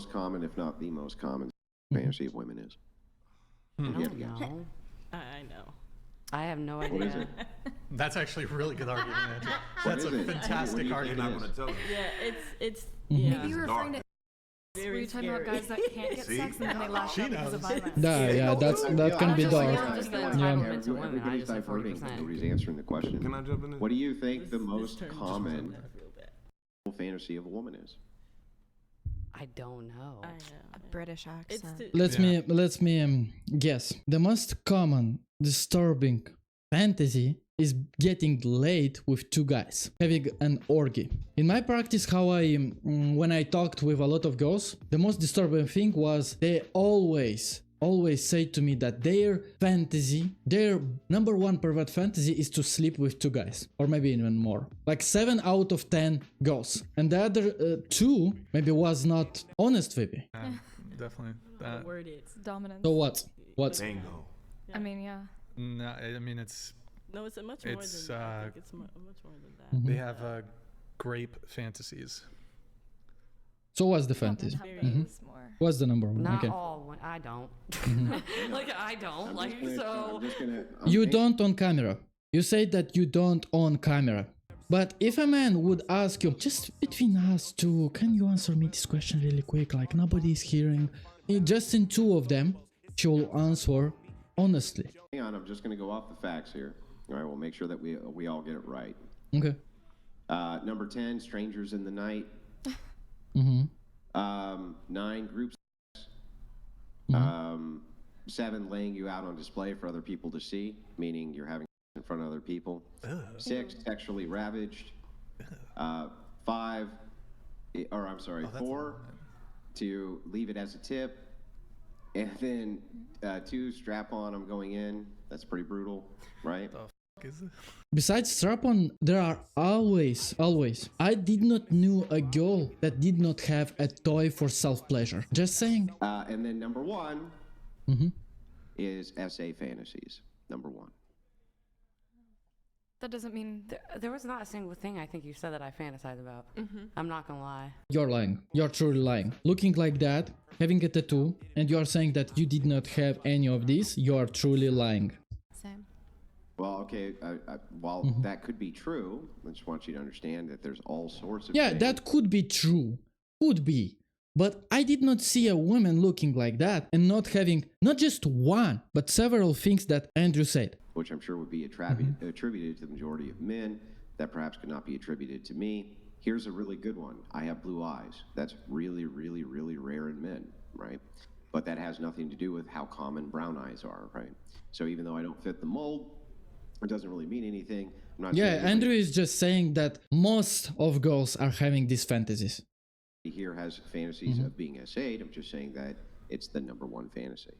most common, if not the most common fantasy of women is? I don't know. I know. I have no What is idea. it? That's actually a really good argument, Andrew. That's is a it? What do fantastic you think argument. it is? tell me. Yeah, it's Maybe yeah. you're referring to where Very you're talking about scary. guys that can't get See? sex and then they lash She out because of knows. violence. Yeah, that can be just dark. young, just the Yeah. entitlement to women. I Everybody's just said diverting. 40%. Nobody's answering the question. Can I jump in? What do you think the most This term just common I feel bad. fantasy of a woman is? I don't know. I A know. British It's accent. the, Let me guess. The most common disturbing fantasy is getting laid with two guys, having an orgy. In my practice, when I talked with a lot of girls, the most disturbing thing was they always say to me that their fantasy, their number one pervert fantasy is to sleep with two guys, or maybe even more. Like 7 out of 10 girls. And the other 2 maybe was not honest with me. Yeah, definitely. the word is. Dominance. So what? What's Bingo. I mean, yeah. No, I mean, it's No, it's a much more It's, than that. I think it's much more than that. they have grape fantasies. so what's the fantasy? More. What's the number one? Not Okay. all. I don't. Like I don't. Like so. You don't on camera. You say that you don't on camera. But if a man would ask you, just between us two, can you answer me this question really quick? Like nobody is hearing. Just in 2 of them, she will answer honestly. Hang on, I'm just going to go off the facts here. All right, we'll make sure that we all get it right. Okay. Number 10, strangers in the night. 9, group sex. 7, laying you out on display for other people to see, meaning you're having in front of other people. 6, sexually ravaged. 5, or I'm sorry, 4, to leave it as a tip. And then 2, strap on, I'm going in. That's pretty brutal, right? Is it? Besides strap-on, there are always. I did not know a girl that did not have a toy for self-pleasure. Just saying. And then number 1 is SA fantasies. Number 1. That doesn't mean There was not a single thing I think you said that I fantasize about. I'm not gonna lie. You're lying. You're truly lying. Looking like that, having a tattoo, and you are saying that you did not have any of these, you are truly lying. same. Well, okay, while that could be true, I just want you to understand that there's all sorts of Yeah, things. that could be true. Could be. But I did not see a woman looking like that and not having not just one, but several things that Andrew said. Which I'm sure would be attributed to the majority of men, that perhaps could not be attributed to me. Here's a really good one. I have blue eyes. That's really, really, really rare in men, right? But that has nothing to do with how common brown eyes are, right? So even though I don't fit the mold, it doesn't really mean anything. I'm not Yeah, saying Andrew is just saying that most of girls are having these fantasies. everybody here has fantasies of being S8. I'm just saying that it's the number 1 fantasy.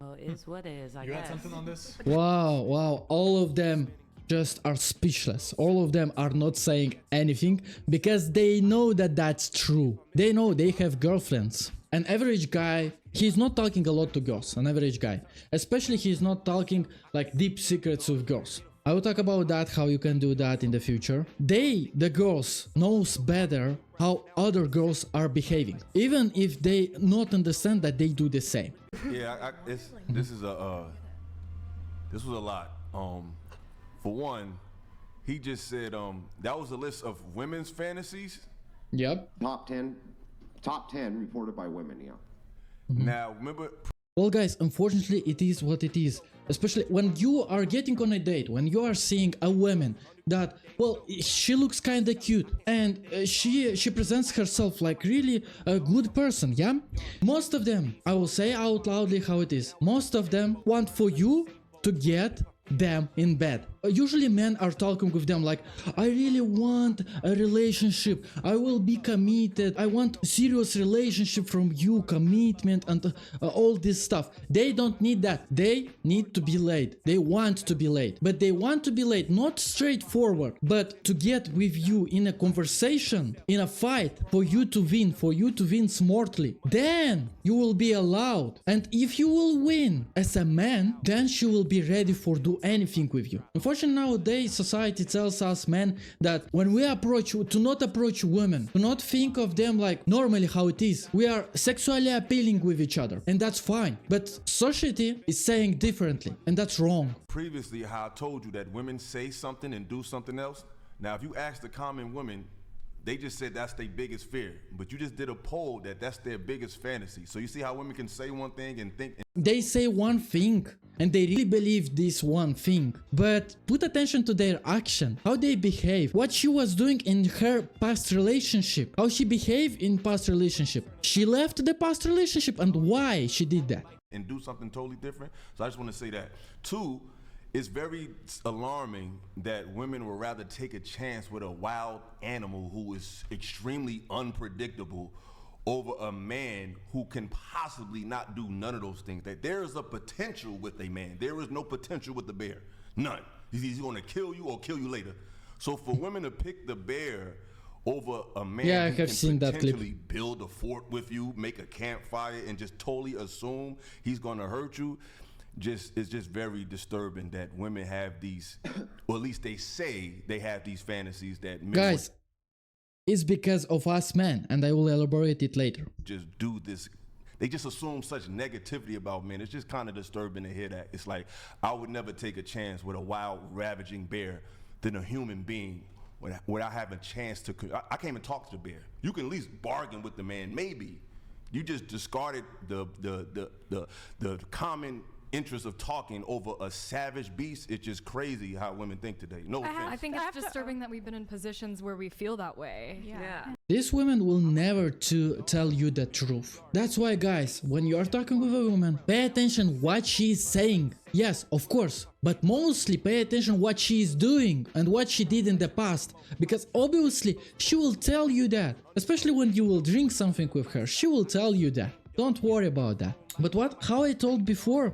Well, it is what it is. I You got guess. something on this? Wow. All of them just are speechless. All of them are not saying anything because they know that that's true. They know they have girlfriends. An average guy, he's not talking a lot to girls, an average guy. Especially he's not talking like deep secrets with girls. I will talk about that, how you can do that in the future. They, the girls, knows better how other girls are behaving. Even if they not understand that they do the same. Yeah, this was a lot. For one, he just said that was a list of women's fantasies. Yep. Top 10 reported by women, yeah. Now, remember, Well guys, unfortunately it is what it is. Especially when you are getting on a date, when you are seeing a woman that, well, she looks kinda cute and she presents herself like really a good person, yeah? Most of them, I will say out loudly how it is, most of them want for you to get them in bed. Usually men are talking with them like, I really want a relationship, I will be committed, I want a serious relationship from you, commitment and all this stuff. They don't need that. They need to be laid. They want to be laid. But they want to be laid not straightforward, but to get with you in a conversation, in a fight, for you to win smartly. Then you will be allowed. And if you will win as a man, then she will be ready for do anything with you. Unfortunately, unfortunately nowadays society tells us men that when we approach, to not approach women, to not think of them like normally how it is. We are sexually appealing with each other, and that's fine. But society is saying differently, and that's wrong. Previously, how I told you that women say something and do something else. Now, if you ask the common women, they just said that's their biggest fear. But you just did a poll that's their biggest fantasy. So you see how women can say one thing and think. They say one thing, and they really believe this one thing. But put attention to their action, how they behave, what she was doing in her past relationship, how she behaved in past relationship. She left the past relationship, and why she did that. And do something totally different. So I just want to say that. 2, it's very alarming that women would rather take a chance with a wild animal who is extremely unpredictable over a man who can possibly not do none of those things. That there is a potential with a man. There is no potential with the bear. None. He's going to kill you or kill you later. So for women to pick the bear over a man Yeah, I who have can seen that clip. potentially build a fort with you, make a campfire, and just totally assume he's going to hurt you, it's just very disturbing that women have these, or at least they say they have these fantasies that men Guys, it's because of us men, and I will elaborate it later. would just do this. They just assume such negativity about men. It's just kind of disturbing to hear that. It's like, I would never take a chance with a wild, ravaging bear than a human being without having a chance to. I can't even talk to the bear. You can at least bargain with the man, maybe. You just discarded the common interest of talking over a savage beast. It's just crazy how women think today. No offense. I think it's disturbing that we've been in positions where we feel that way. Yeah. These women will never tell you the truth. That's why, guys, when you are talking with a woman, pay attention what she is saying. Yes, of course, but mostly pay attention what she is doing and what she did in the past, because obviously she will tell you that. Especially when you will drink something with her, she will tell you that. Don't worry about that. But how I told before,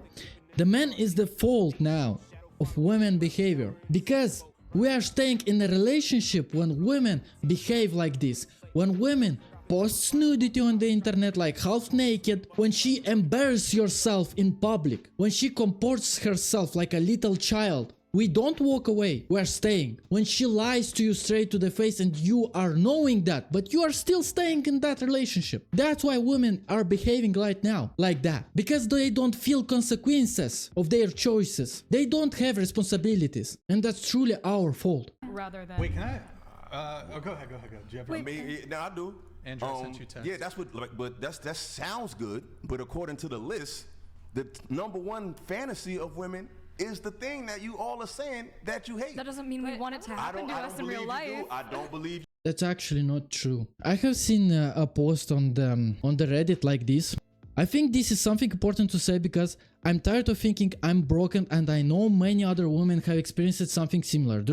the man is the fault now of women behavior, because we are staying in a relationship when women behave like this, when women post nudity on the internet like half naked, when she embarrasses herself in public, when she comports herself like a little child. We don't walk away, we're staying. When she lies to you straight to the face and you are knowing that, but you are still staying in that relationship. That's why women are behaving right now like that. Because they don't feel consequences of their choices. They don't have responsibilities. And that's truly our fault. Rather than. Wait, can I? Go ahead. Do you have? I mean, now I do. Andrew, I sent you a text. Yeah, that's what. But that sounds good. But according to the list, the number one fantasy of women is the thing that you all are saying that you hate. That doesn't mean we want it to happen to us in believe real you life. do. I don't believe. That's actually not true. I have seen a post on the Reddit like this. I think this is something important to say because I'm tired of thinking I'm broken, and I know many other women have experienced something similar.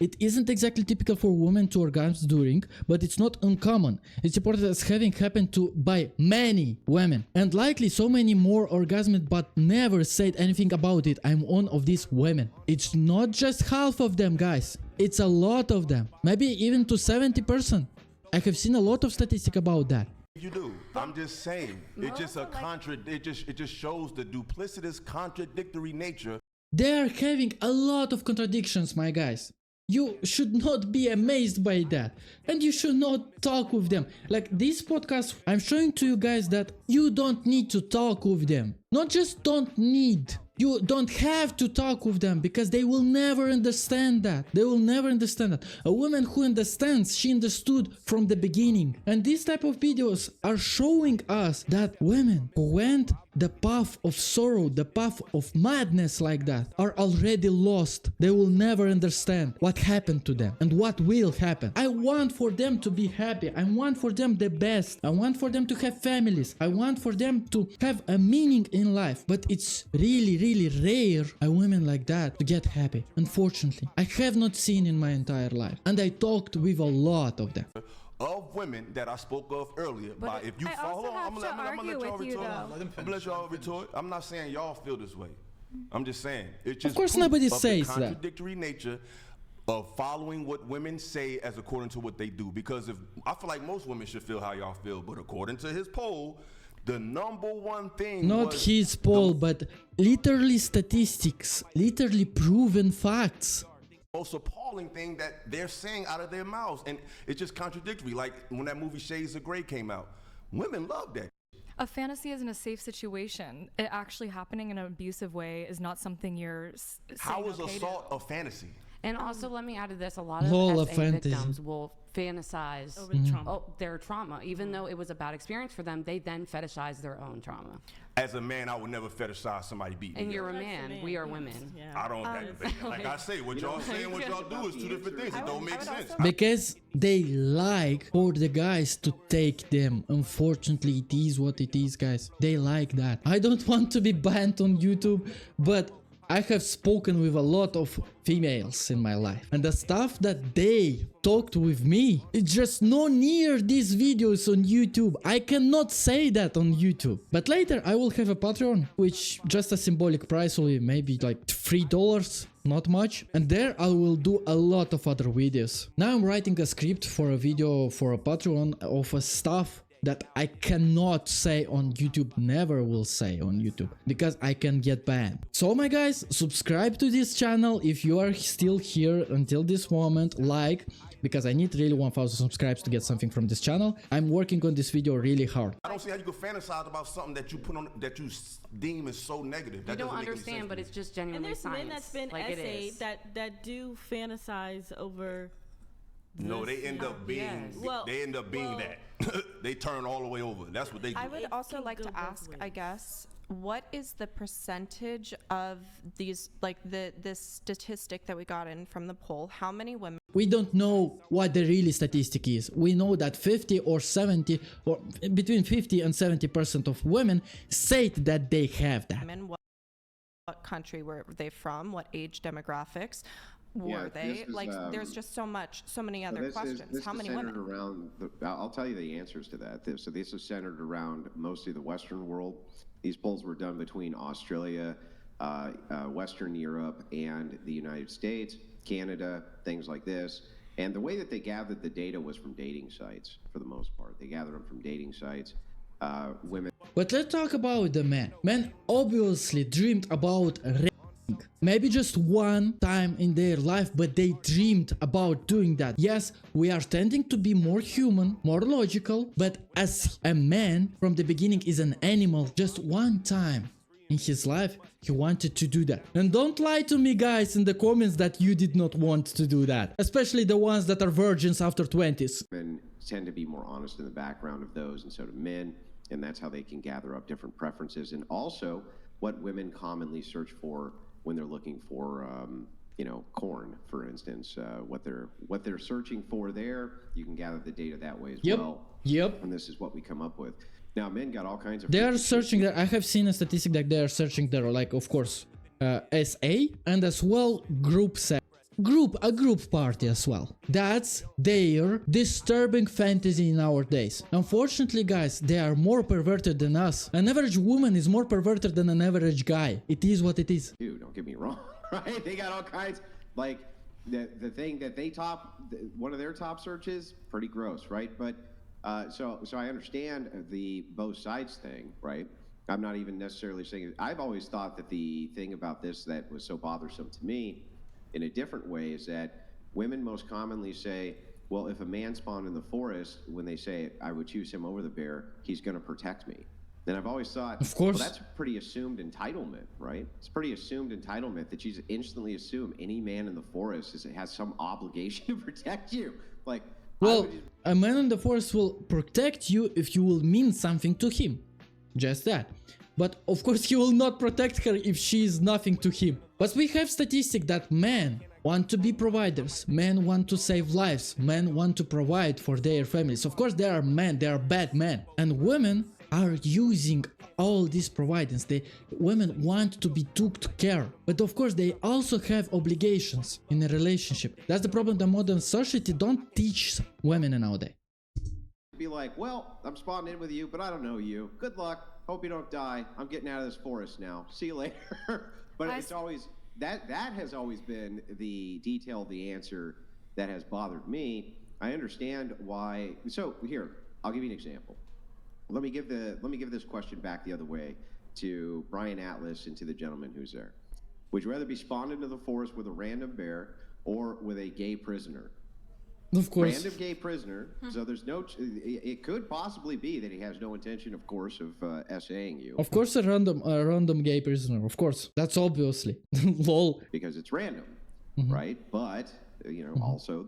It isn't exactly typical for women to orgasm during, but it's not uncommon. It's reported as having happened to by many women, and likely so many more orgasmed but never said anything about it. I'm one of these women. It's not just half of them, guys. It's a lot of them, maybe even to 70%. I have seen a lot of statistics about that. You do. I'm just saying. It's just a it just shows the duplicitous, contradictory nature. They are having a lot of contradictions, my guys. You should not be amazed by that, and you should not talk with them. Like this podcast, I'm showing to you guys that you don't need to talk with them. Not just don't need. You don't have to talk with them because they will never understand that. They will never understand that. A woman who understands, she understood from the beginning. And these type of videos are showing us that women who went the path of sorrow, the path of madness like that, are already lost. They will never understand what happened to them and what will happen. I want for them to be happy. I want for them the best. I want for them to have families. I want for them to have a meaning in life. But it's really rare a woman like that to get happy. Unfortunately, I have not seen in my entire life. And I talked with a lot of them. Of women that I spoke of earlier. By if you I follow, also have to argue with you, though. I'm gonna let y'all retort. I'm not saying y'all feel this way. I'm just saying it's just Of course proof nobody of says the that. contradictory nature of following what women say as according to what they do. Because if I feel like most women should feel how y'all feel, but according to his poll, the number one thing Not was his poll, but literally statistics, literally proven facts. most appalling thing that they're saying out of their mouths, and it's just contradictory. Like when that movie Shades of Grey came out, women loved that. A fantasy is in a safe situation. It actually happening in an abusive way is not something you're How saying is okay assault a fantasy? And also, let me add to this: a lot of Lol, a SA fantasy. victims will fantasize Over the trauma. their trauma, even though it was a bad experience for them. They then fetishize their own trauma. As a man, I would never fetishize somebody beating And me you're up. a That's man. the We are yes, women. Yeah. I don't, like I say, what y'all say and what y'all do is two different things. It don't make sense. Because they like for the guys to take them. Unfortunately, it is what it is, guys. They like that. I don't want to be banned on YouTube, but I have spoken with a lot of females in my life, and the stuff that they talked with me, it's just no near these videos on YouTube. I cannot say that on YouTube. But later I will have a Patreon, which just a symbolic price will be maybe like $3, not much. And there I will do a lot of other videos. Now I'm writing a script for a video for a Patreon of a stuff that I cannot say on YouTube, never will say on YouTube, because I can get banned. So my guys, subscribe to this channel if you are still here until this moment, like, because I need really 1000 subscribes to get something from this channel. I'm working on this video really hard. I don't see how you can fantasize about something that you put on that you deem is so negative. That You don't doesn't make any understand, sense but to it's me. just And genuinely there's science. men that's been like it essayed is. that do fantasize over. No, they this, end up being Yes. Well, they end up being that. They turn all the way over. That's what they do. I would It also can like go to both ask, I ways. guess, what is the percentage of these, like this statistic that we got in from the poll? How many women We don't know what the real statistic is. We know that 50 or 70 or between 50 and 70% of women say that they have that. what country were they from? What age demographics were this they? is, Like, there's just so many So other this questions. This How is many centered women? around I'll tell you the answers to that. So this is centered around mostly the Western world. These polls were done between Australia, Western Europe, and the United States, Canada, things like this. And the way that they gathered the data was from dating sites, for the most part. They gathered them from dating sites. Women. But let's talk about the men. Men obviously dreamed about raping. Maybe just one time in their life, but they dreamed about doing that. Yes, we are tending to be more human, more logical, but as a man from the beginning is an animal, just one time in his life he wanted to do that. And don't lie to me, guys, in the comments that you did not want to do that, especially the ones that are virgins after 20s. Women tend to be more honest in the background of those, and so do men, and that's how they can gather up different preferences. And also what women commonly search for when they're looking for corn, for instance, what they're searching for there, you can gather the data that way as well. Yep. And this is what we come up with. Now, men got all kinds of. They are searching that. I have seen a statistic that they are searching there, like, of course, SA and as well group sex. A group party as well. That's their disturbing fantasy nowadays. Unfortunately, guys, they are more perverted than us. An average woman is more perverted than an average guy. It is what it is. Dude, don't get me wrong, right? They got all kinds, like the thing that they one of their top searches, pretty gross, right? But so I understand the both sides thing, right? I'm not even necessarily saying. I've always thought that the thing about this that was so bothersome to me, in a different way, is that women most commonly say, well, if a man spawned in the forest, when they say I would choose him over the bear, he's going to protect me. Then I've always thought, of course, well, that's pretty assumed entitlement, right? It's pretty assumed entitlement that you just instantly assume any man in the forest has some obligation to protect you. Like, well, a man in the forest will protect you if you will mean something to him. Just that. But of course he will not protect her if she is nothing to him. But we have statistics that men want to be providers, men want to save lives, men want to provide for their families. Of course there are men, there are bad men. And women are using all these providence. Women want to be took care. But of course they also have obligations in a relationship. That's the problem. The modern society don't teach women nowadays. Be like, well, I'm spawned in with you, but I don't know you. Good luck. Hope you don't die. I'm getting out of this forest now. See you later. But it's always that has always been the detail, the answer that has bothered me. I understand why. So here, I'll give you an example. Let me give this question back the other way to Brian Atlas and to the gentleman who's there. Would you rather be spawned into the forest with a random bear, or with a gay prisoner. Of course. Random gay prisoner. So there's no. It could possibly be that he has no intention, of course, of essaying you. Of course, a random gay prisoner. Of course, that's obviously. Lol. Because it's random, right? But also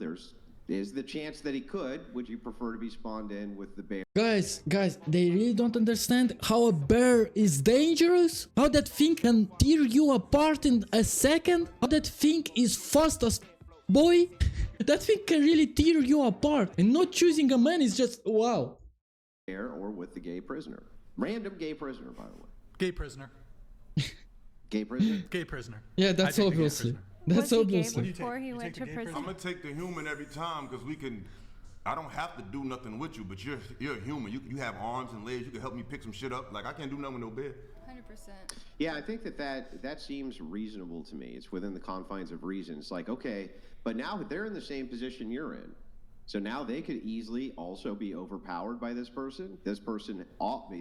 is the chance that he could. Would you prefer to be spawned in with the bear? Guys, they really don't understand how a bear is dangerous. How that thing can tear you apart in a second. How that thing is fast as boy. That thing can really tear you apart. And not choosing a man is just wow. Bear or with the gay prisoner. Random gay prisoner, by the way. Gay prisoner. Gay prisoner. Gay prisoner. Yeah, I that's take the gay obviously. prisoner. That's Was obviously. he gay before he You went take to the gay prison? I'm gonna take the human every time because I don't have to do nothing with you, but you're a human. You have arms and legs. You can help me pick some shit up. Like I can't do nothing with no bed. 100%. Yeah, I think that seems reasonable to me. It's within the confines of reason. It's like, okay, but now they're in the same position you're in. So now they could easily also be overpowered by this person. This person,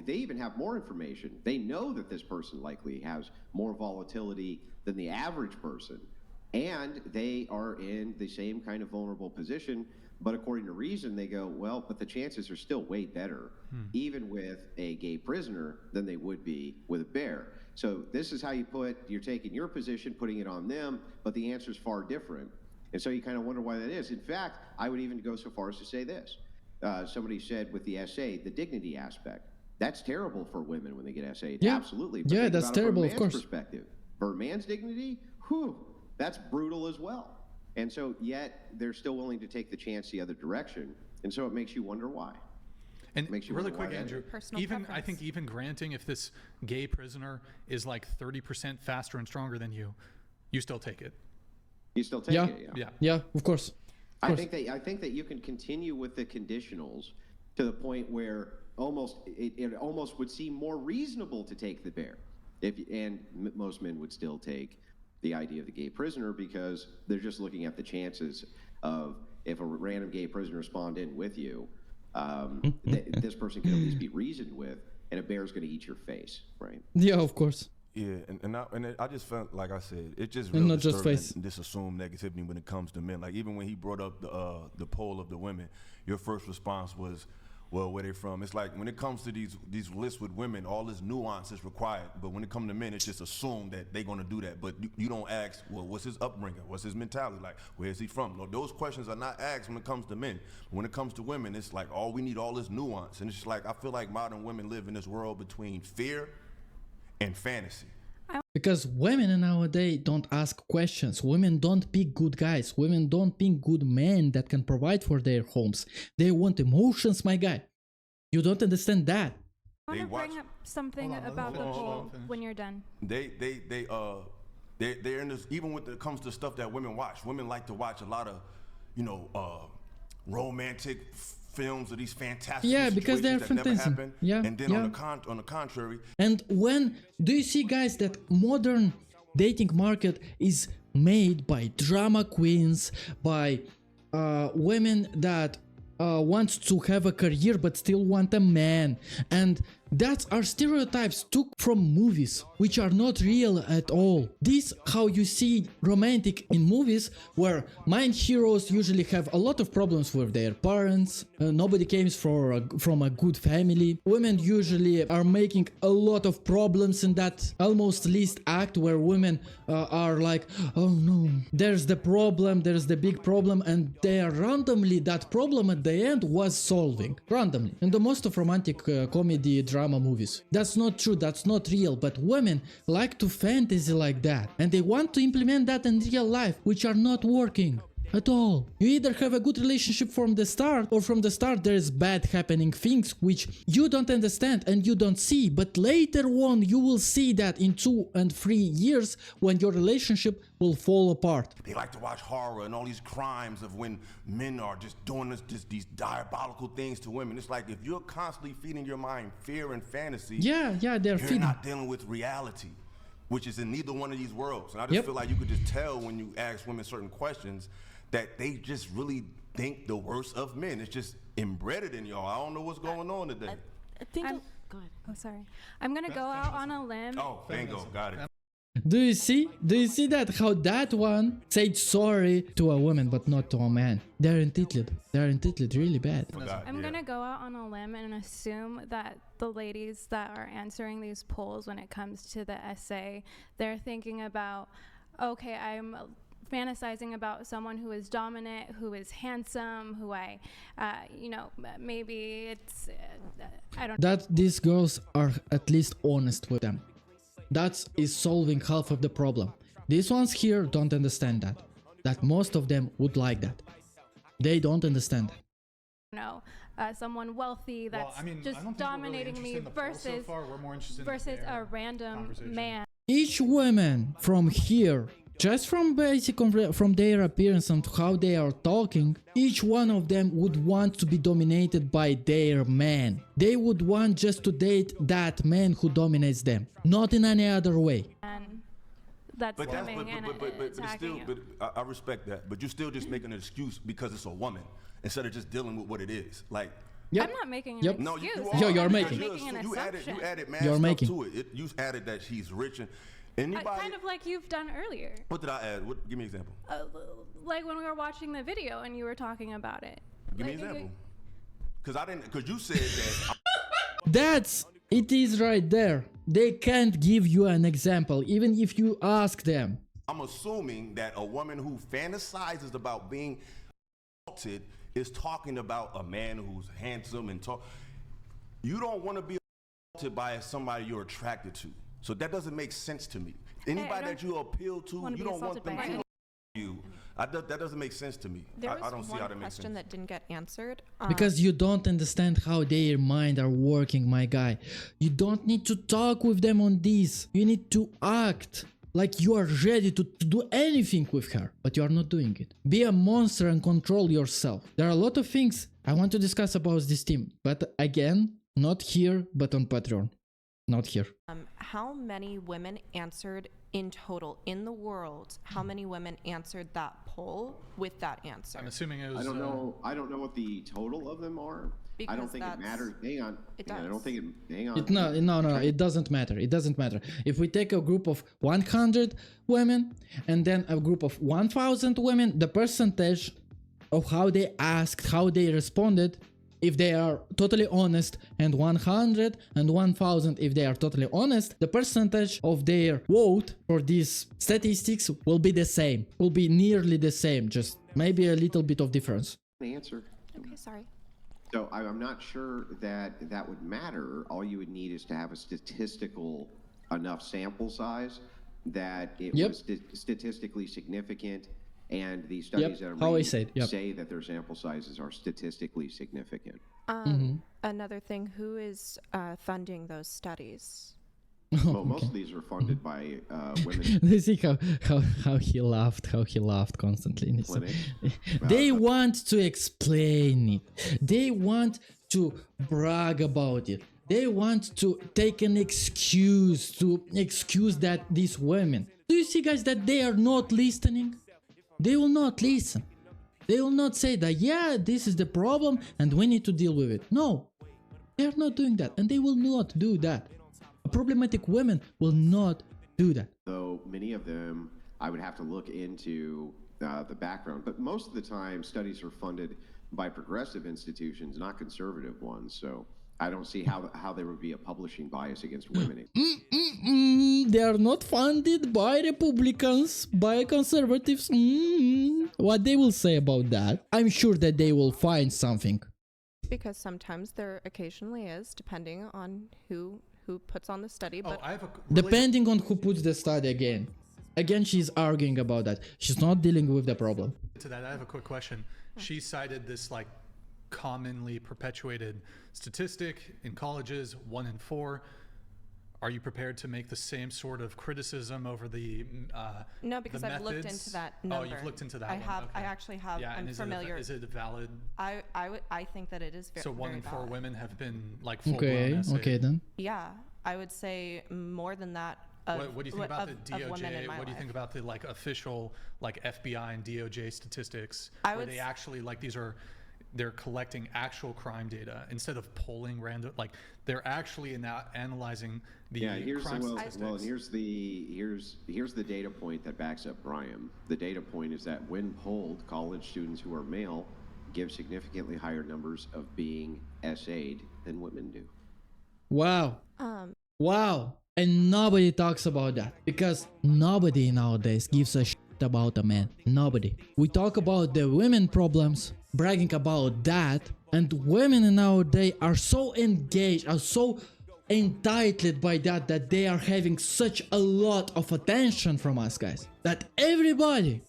they even have more information. They know that this person likely has more volatility than the average person. And they are in the same kind of vulnerable position. But according to reason, they go, well, but the chances are still way better, even with a gay prisoner, than they would be with a bear. So this is how you're taking your position, putting it on them, but the answer is far different. And so you kind of wonder why that is. In fact, I would even go so far as to say this. Somebody said with the essay, the dignity aspect. That's terrible for women when they get essayed. Yeah. Absolutely. But Yeah, think that's about it from a terrible, of man's course. perspective. For a man's dignity, that's brutal as well. And so yet they're still willing to take the chance the other direction. And so it makes you wonder why. And Makes you really wonder why quick, that Andrew, is. Personal I preference. think even granting if this gay prisoner is like 30% faster and stronger than you still take it. You still take Yeah. it, yeah. Yeah. Yeah, of course. I think that you can continue with the conditionals to the point where it almost would seem more reasonable to take the bear. Most men would still take the idea of the gay prisoner because they're just looking at the chances of if a random gay prisoner spawned in with you, this person can at least be reasoned with, and a bear's going to eat your face, right? Yeah, of course. Yeah, and I just felt like I said, it's just And real not just disturbing, face. this assumed negativity when it comes to men. Like even when he brought up the poll of the women, your first response was, well, where they from? It's like when it comes to these lists with women, all this nuance is required. But when it comes to men, it's just assumed that they're gonna do that. But you don't ask, well, what's his upbringing? What's his mentality like? Where is he from? No, those questions are not asked when it comes to men. When it comes to women, it's like we need all this nuance. And it's just like I feel like modern women live in this world between fear and fantasy. Because women nowadays don't ask questions. Women don't pick good guys. Women don't pick good men that can provide for their homes. They want emotions, my guy. You don't understand that. I They want to bring watch- up something Hold on, about the hold on, poll finish. when you're done. They're in this, even when it comes to stuff that women watch. Women like to watch a lot of, romantic films of these fantastic Yeah, because situations they're that never fantasy. happen. Yeah, And then yeah. on the contrary, And when do you see, guys, that modern dating market is made by drama queens, by women that want to have a career but still want a man, and that are stereotypes took from movies which are not real at all. This how you see romantic in movies, where main heroes usually have a lot of problems with their parents, nobody comes from a good family. Women usually are making a lot of problems in that almost least act, where women are like, oh no, there's the problem, there's the big problem, and they are randomly that problem at the end was solving randomly in the most of romantic comedy drama movies. That's not true, that's not real, but women like to fantasy like that, and they want to implement that in real life, which are not working at all. You either have a good relationship from the start, or from the start there is bad happening things which you don't understand and you don't see, but later on you will see that in 2 and 3 years when your relationship will fall apart. they like to watch horror and all these crimes of when men are just doing these diabolical things to women. It's like if you're constantly feeding your mind fear and fantasy, Yeah, they're you're feeding. not dealing with reality, which is in neither one of these worlds. And I just Yep. feel like you could just tell when you ask women certain questions that they just really think the worst of men. It's just embedded in y'all. I don't know what's going on today. I think I'm- Go ahead. Oh, sorry. I'm going to go out on a limb. Oh, bingo, got it. Do you see? Do you see that? How that one said sorry to a woman but not to a man. They're entitled. They're entitled really bad. I'm gonna go out on a limb and assume that the ladies that are answering these polls when it comes to the essay, they're thinking about, okay, I'm fantasizing about someone who is dominant, who is handsome, who I, maybe it's, I don't know. That these girls are at least honest with them. That is solving half of the problem. These ones here don't understand that. That most of them would like that. They don't understand. No, someone wealthy that's just dominating me versus a random man. Each woman from here, just from from their appearance and how they are talking, each one of them would want to be dominated by their man. They would want just to date that man who dominates them, not in any other way. And that's coming and attacking you. But I respect that. But you're still just making an excuse because it's a woman instead of just dealing with what it is. Like. Yep. I'm not making an Yep. excuse. No, you Yo, are. you're Because making. an you assumption. added mad You're stuff making. to it. You added that she's rich and anybody. Kind of like you've done earlier. What did I add? Give me an example. Like when we were watching the video and you were talking about it. Give me an example. Because you said that. That's it is right there. They can't give you an example, even if you ask them. I'm assuming that a woman who fantasizes about being assaulted is talking about a man who's handsome and talk. You don't want to be assaulted by somebody you're attracted to. So that doesn't make sense to me. Anybody that you appeal to, you don't want them to you. That doesn't make sense to me. There was I don't see how that one makes question sense. that didn't get answered. Because you don't understand how their mind are working, my guy. You don't need to talk with them on this. You need to act like you are ready to do anything with her, but you are not doing it. Be a monster and control yourself. There are a lot of things I want to discuss about this team, but again, not here, but on Patreon. Not here. How many women answered in total in the world? How many women answered that poll with that answer? I'm assuming it was. I don't know what the total of them are. I don't think it matters. Hang on. It does. I don't think it. Hang on. No. It doesn't matter. It doesn't matter. If we take a group of 100 women and then a group of 1,000 women, the percentage of how they asked, how they responded, if they are totally honest, and 100 and 1,000 if they are totally honest, the percentage of their vote for these statistics will be the same. Will be nearly the same, just maybe a little bit of difference. Answer. Okay, sorry. So I'm not sure that that would matter. All you would need is to have a statistical enough sample size that it was statistically significant, and the studies that I'm reading say that their sample sizes are statistically significant. Another thing, who is funding those studies? Well, most of these are funded by women. You see how he laughed constantly. They want to explain it. They want to brag about it. They want to take an excuse that these women. Do you see, guys, that they are not listening? They will not listen. They will not say that, yeah, this is the problem and we need to deal with it. No, they are not doing that, and they will not do that. Problematic women will not do that. Though many of them, I would have to look into the background, but most of the time studies are funded by progressive institutions, not conservative ones. So I don't see how there would be a publishing bias against women. They are not funded by Republicans, by conservatives. What they will say about that? I'm sure that they will find something. Because sometimes there occasionally is, depending on who puts on the study. But depending on who puts the study again. Again, she's arguing about that. She's not dealing with the problem. To that, I have a quick question. She cited this like commonly perpetuated statistic in colleges, 1 in 4. Are you prepared to make the same sort of criticism over the no, because I've looked into that number. Oh, you've looked into that. I have. Okay. I actually have. Yeah, I'm familiar. Is it valid? I think that it is very. So 1 in 4 valid. women have been like full Okay. blown Okay then. Yeah, I would say more than that. What do you think about the DOJ? What do you think about the like official like FBI and DOJ statistics? Where they actually like these are they're collecting actual crime data instead of polling random, like they're actually analyzing the crime statistics. Well, here's the data point that backs up Brian. The data point is that when polled, college students who are male give significantly higher numbers of being SA'd than women do. Wow. Wow. And nobody talks about that because nobody nowadays gives a shit about a man. Nobody. We talk about the women problems, bragging about that, and women nowadays are so engaged, are so entitled by that they are having such a lot of attention from us guys, that everybody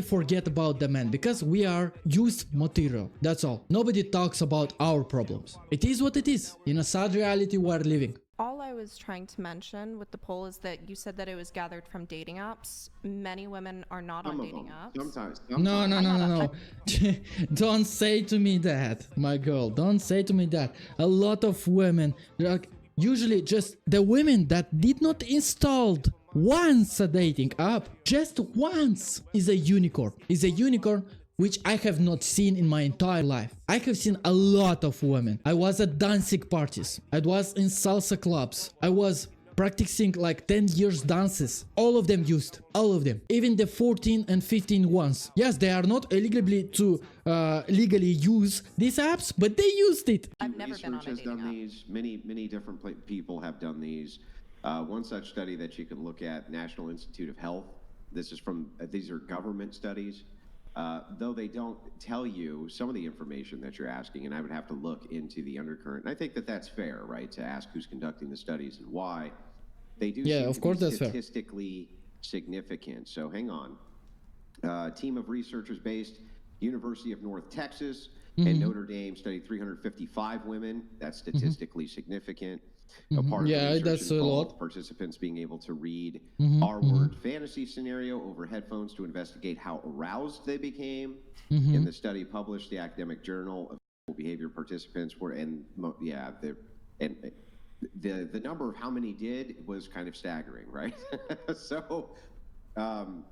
forget about the man because we are used material. That's all. Nobody talks about our problems. It is what it is. In a sad reality we're living. All I was trying to mention with the poll is that you said that it was gathered from dating apps. Many women are not on dating apps. Sometimes. No. Don't say to me that, my girl. Don't say to me that. A lot of women, like, usually just the women that did not installed once a dating app, just once, is a unicorn. Is a unicorn which I have not seen in my entire life. I have seen a lot of women. I was at dancing parties. I was in salsa clubs. I was practicing like 10 years dances. All of them used. All of them. Even the 14 and 15 ones. Yes, they are not legally to legally use these apps, but they used it. I've never been on a Research has dating done app. these. Many different people have done these. One such study that you can look at, National Institute of Health. This is from, these are government studies. Though they don't tell you some of the information that you're asking, and I would have to look into the undercurrent. And I think that that's fair, right, to ask who's conducting the studies and why. They do seem of to course be that's fair. statistically significant. So hang on. A team of researchers based University of North Texas and Notre Dame studied 355 women. That's statistically significant. A part of the research that's a involved lot. participants being able to read our word fantasy scenario over headphones to investigate how aroused they became. In the study published, the academic journal of behavior participants were, the number of how many did was kind of staggering, right? So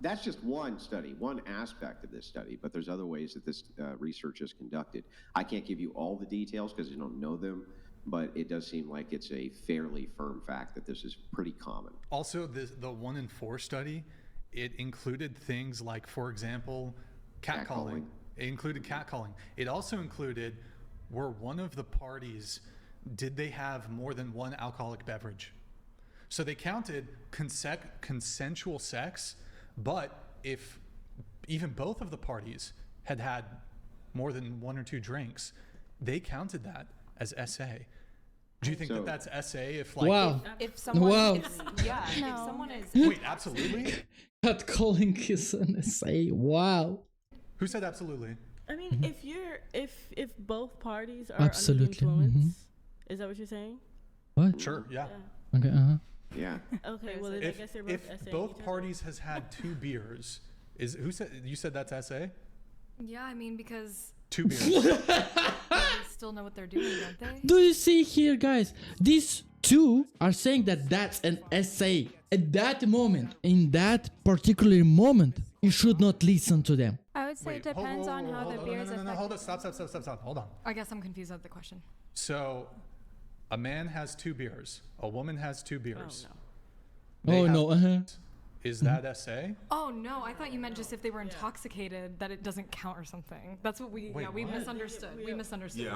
that's just one study, one aspect of this study, but there's other ways that this research is conducted. I can't give you all the details because you don't know them, but it does seem like it's a fairly firm fact that this is pretty common. Also, the 1 in 4 study, it included things like, for example, catcalling. It included catcalling. It also included, were one of the parties, did they have more than one alcoholic beverage? So they counted consensual sex, but if even both of the parties had had more than 1 or 2 drinks, they counted that as SA. Do you think that that's SA if like... Wow. If someone Wow. is, yeah, No. if someone is, Wait, absolutely? Catcalling is an essay. Wow. Who said absolutely? I mean, if both parties are Absolutely. under influence, is that what you're saying? What? Sure, yeah. Okay, Yeah. Okay, well then I guess they're both If essaying both each other. parties has had 2 beers, you said that's SA? Yeah, I mean, because 2 beers. they still know what they're doing, don't they? Do you see here, guys? These two are saying that that's an essay. At that moment, in that particular moment, you should not listen to them. I would say it depends on how the beers No, affect. hold on, stop, hold on. I guess I'm confused at the question. So, a man has 2 beers, a woman has 2 beers. Oh, no, Is that SA? Oh no, I thought you meant just if they were intoxicated that it doesn't count or something. That's what we we what? misunderstood. We misunderstood.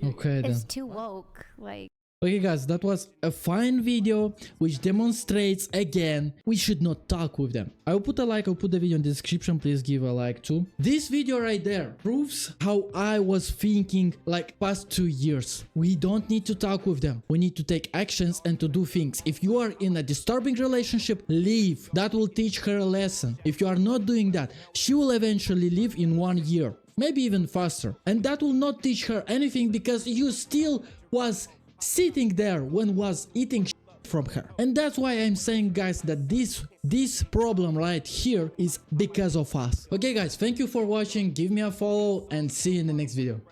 Okay, then. It's too woke. Like, Okay, guys, that was a fine video which demonstrates again we should not talk with them. I'll put a like, I'll put the video in the description, please give a like too. This video right there proves how I was thinking like past 2 years. We don't need to talk with them. We need to take actions and to do things. If you are in a disturbing relationship, leave. That will teach her a lesson. If you are not doing that, she will eventually leave in 1 year, maybe even faster. And that will not teach her anything because you still was sitting there when was eating from her. And that's why I'm saying, guys, that this problem right here is because of us. Okay, guys, thank you for watching. Give me a follow and see you in the next video.